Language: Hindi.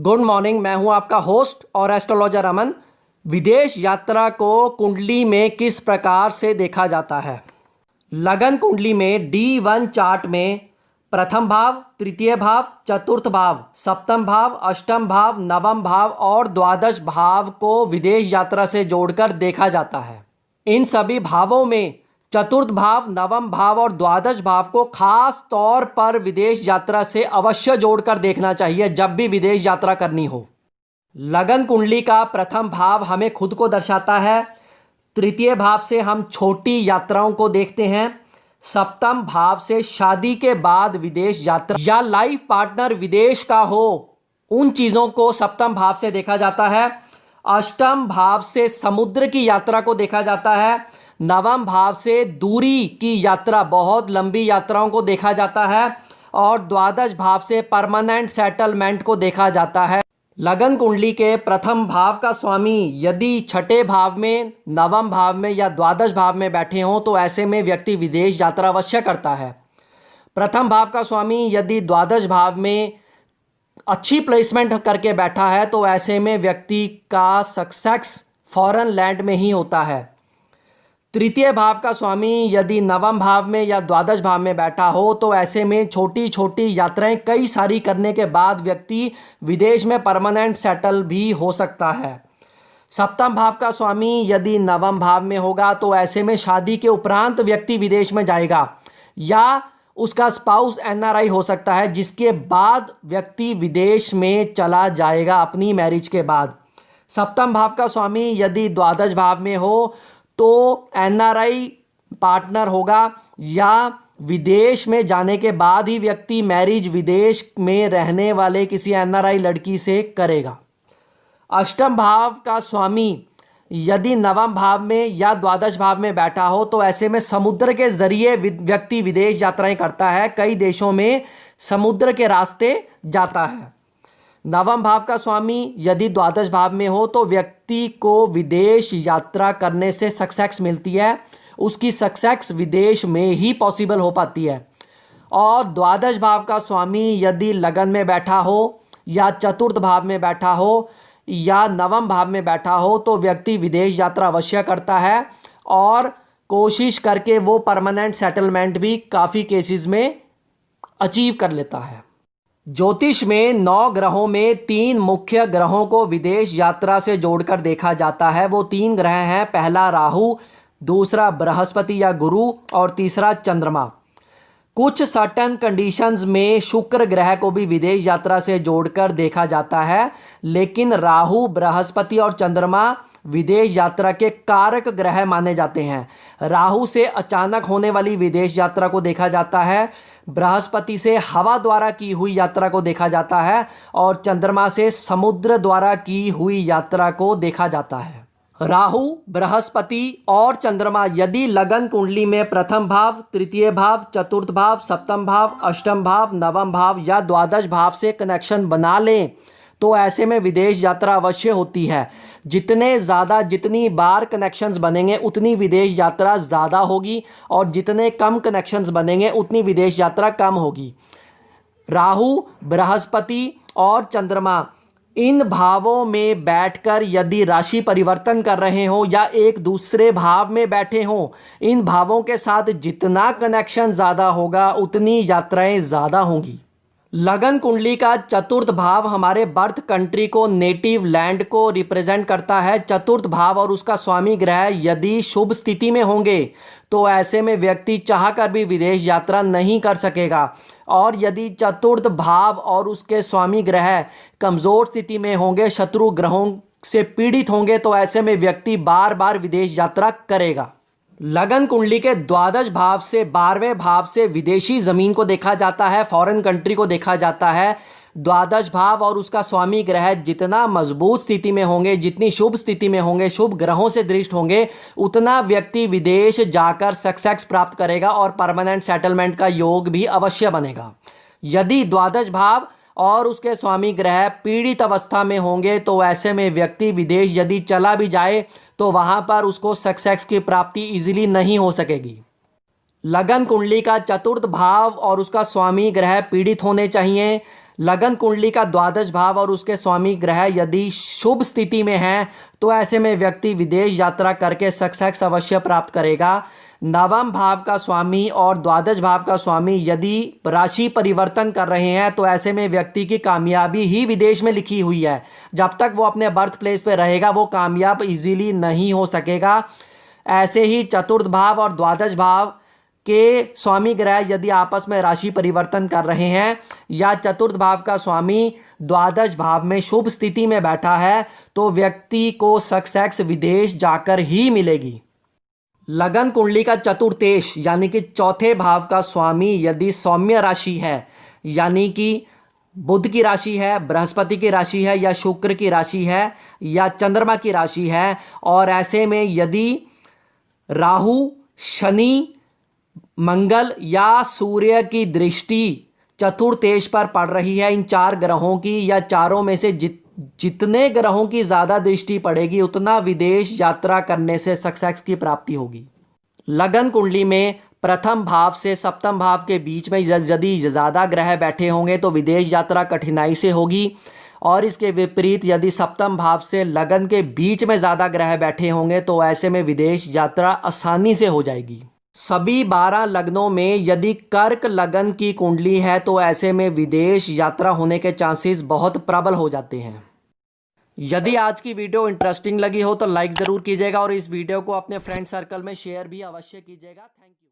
Good morning. मैं हूं आपका होस्ट और एस्ट्रोलॉजर अमन। विदेश यात्रा को कुंडली में किस प्रकार से देखा जाता है? लगन कुंडली में D1 चार्ट में प्रथम भाव, तृतीय भाव, चतुर्थ भाव, सप्तम भाव, अष्टम भाव, नवम भाव और द्वादश भाव को विदेश यात्रा से जोड़कर देखा जाता है। इन सभी भावों में चतुर्थ भाव, नवम भाव और द्वादश भाव को खास तौर पर विदेश यात्रा से अवश्य जोड़कर देखना चाहिए जब भी विदेश यात्रा करनी हो। लगन कुंडली का प्रथम भाव हमें खुद को दर्शाता है। तृतीय भाव से हम छोटी यात्राओं को देखते हैं। सप्तम भाव से शादी के बाद विदेश यात्रा या लाइफ पार्टनर विदेश का हो, उन चीज़ों को सप्तम भाव से देखा जाता है। अष्टम भाव से समुद्र की यात्रा को देखा जाता है। नवम भाव से दूरी की यात्रा, बहुत लंबी यात्राओं को देखा जाता है। और द्वादश भाव से परमानेंट सेटलमेंट को देखा जाता है। लगन कुंडली के प्रथम भाव का स्वामी यदि छठे भाव में, नवम भाव में या द्वादश भाव में बैठे हों तो ऐसे में व्यक्ति विदेश यात्रा अवश्य करता है। प्रथम भाव का स्वामी यदि द्वादश भाव में अच्छी प्लेसमेंट करके बैठा है तो ऐसे में व्यक्ति का सक्सेस फॉरेन लैंड में ही होता है। तृतीय भाव का स्वामी यदि नवम भाव में या द्वादश भाव में बैठा हो तो ऐसे में छोटी छोटी यात्राएं कई सारी करने के बाद व्यक्ति विदेश में परमानेंट सेटल भी हो सकता है। सप्तम भाव का स्वामी यदि नवम भाव में होगा तो ऐसे में शादी के उपरांत व्यक्ति विदेश में जाएगा या उसका स्पाउस NRI हो सकता है, जिसके बाद व्यक्ति विदेश में चला जाएगा अपनी मैरिज के बाद। सप्तम भाव का स्वामी यदि द्वादश भाव में हो तो NRI पार्टनर होगा या विदेश में जाने के बाद ही व्यक्ति मैरिज विदेश में रहने वाले किसी NRI लड़की से करेगा। अष्टम भाव का स्वामी यदि नवम भाव में या द्वादश भाव में बैठा हो तो ऐसे में समुद्र के जरिए व्यक्ति विदेश यात्राएं करता है, कई देशों में समुद्र के रास्ते जाता है। नवम भाव का स्वामी यदि द्वादश भाव में हो तो व्यक्ति को विदेश यात्रा करने से सक्सेस मिलती है, उसकी सक्सेस विदेश में ही पॉसिबल हो पाती है। और द्वादश भाव का स्वामी यदि लगन में बैठा हो या चतुर्थ भाव में बैठा हो या नवम भाव में बैठा हो तो व्यक्ति विदेश यात्रा अवश्य करता है और कोशिश करके वो परमानेंट सेटलमेंट भी काफ़ी केसेस में अचीव कर लेता है। ज्योतिष में 9 ग्रहों में 3 मुख्य ग्रहों को विदेश यात्रा से जोड़कर देखा जाता है। वो 3 ग्रह हैं, पहला राहु, दूसरा बृहस्पति या गुरु और तीसरा चंद्रमा। कुछ सर्टेन कंडीशंस में शुक्र ग्रह को भी विदेश यात्रा से जोड़कर देखा जाता है, लेकिन राहु, बृहस्पति और चंद्रमा विदेश यात्रा के कारक ग्रह माने जाते हैं। राहु से अचानक होने वाली विदेश यात्रा को देखा जाता है, बृहस्पति से हवा द्वारा की हुई यात्रा को देखा जाता है और चंद्रमा से समुद्र द्वारा की हुई यात्रा को देखा जाता है। राहु, बृहस्पति और चंद्रमा यदि लगन कुंडली में प्रथम भाव, तृतीय भाव, चतुर्थ भाव, सप्तम भाव, अष्टम भाव, नवम भाव या द्वादश भाव से कनेक्शन बना लें तो ऐसे में विदेश यात्रा अवश्य होती है। जितनी बार कनेक्शंस बनेंगे उतनी विदेश यात्रा ज़्यादा होगी और जितने कम कनेक्शंस बनेंगे उतनी विदेश यात्रा कम होगी। राहु, बृहस्पति और चंद्रमा इन भावों में बैठकर यदि राशि परिवर्तन कर रहे हो या एक दूसरे भाव में बैठे हो, इन भावों के साथ जितना कनेक्शन ज़्यादा होगा उतनी यात्राएं ज़्यादा होंगी। लगन कुंडली का चतुर्थ भाव हमारे बर्थ कंट्री को, नेटिव लैंड को रिप्रेजेंट करता है। चतुर्थ भाव और उसका स्वामी ग्रह यदि शुभ स्थिति में होंगे तो ऐसे में व्यक्ति चाहकर भी विदेश यात्रा नहीं कर सकेगा और यदि चतुर्थ भाव और उसके स्वामी ग्रह कमज़ोर स्थिति में होंगे, शत्रु ग्रहों से पीड़ित होंगे तो ऐसे में व्यक्ति बार बार विदेश यात्रा करेगा। लगन कुंडली के द्वादश भाव से 12वें भाव से विदेशी ज़मीन को देखा जाता है, फॉरेन कंट्री को देखा जाता है। द्वादश भाव और उसका स्वामी ग्रह जितना मजबूत स्थिति में होंगे, जितनी शुभ स्थिति में होंगे, शुभ ग्रहों से दृष्ट होंगे, उतना व्यक्ति विदेश जाकर सक्सेस प्राप्त करेगा और परमानेंट सेटलमेंट का योग भी अवश्य बनेगा। यदि द्वादश भाव और उसके स्वामी ग्रह पीड़ित अवस्था में होंगे तो ऐसे में व्यक्ति विदेश यदि चला भी जाए तो वहाँ पर उसको सक्सेस की प्राप्ति इजीली नहीं हो सकेगी। लगन कुंडली का चतुर्थ भाव और उसका स्वामी ग्रह पीड़ित होने चाहिए। लगन कुंडली का द्वादश भाव और उसके स्वामी ग्रह यदि शुभ स्थिति में हैं तो ऐसे में व्यक्ति विदेश यात्रा करके सक्सेस अवश्य प्राप्त करेगा। नवम भाव का स्वामी और द्वादश भाव का स्वामी यदि राशि परिवर्तन कर रहे हैं तो ऐसे में व्यक्ति की कामयाबी ही विदेश में लिखी हुई है। जब तक वो अपने बर्थ प्लेस पे रहेगा वो कामयाब इजीली नहीं हो सकेगा। ऐसे ही चतुर्थ भाव और द्वादश भाव के स्वामी ग्रह यदि आपस में राशि परिवर्तन कर रहे हैं या चतुर्थ भाव का स्वामी द्वादश भाव में शुभ स्थिति में बैठा है तो व्यक्ति को सक्सेस विदेश जाकर ही मिलेगी। लगन कुंडली का चतुर्थेश यानी कि चौथे भाव का स्वामी यदि सौम्य राशि है यानी कि बुध की राशि है, बृहस्पति की राशि है या शुक्र की राशि है या चंद्रमा की राशि है और ऐसे में यदि राहु, शनि, मंगल या सूर्य की दृष्टि चतुर्थेश पर पड़ रही है, इन चार ग्रहों की या चारों में से जितने ग्रहों की ज़्यादा दृष्टि पड़ेगी उतना विदेश यात्रा करने से सक्सेस की प्राप्ति होगी। लगन कुंडली में प्रथम भाव से सप्तम भाव के बीच में यदि ज़्यादा ग्रह बैठे होंगे तो विदेश यात्रा कठिनाई से होगी और इसके विपरीत यदि सप्तम भाव से लगन के बीच में ज़्यादा ग्रह बैठे होंगे तो ऐसे में विदेश यात्रा आसानी से हो जाएगी। सभी 12 लग्नों में यदि कर्क लगन की कुंडली है तो ऐसे में विदेश यात्रा होने के चांसेस बहुत प्रबल हो जाते हैं। यदि आज की वीडियो इंटरेस्टिंग लगी हो तो लाइक ज़रूर कीजिएगा और इस वीडियो को अपने फ्रेंड सर्कल में शेयर भी अवश्य कीजिएगा। Thank you.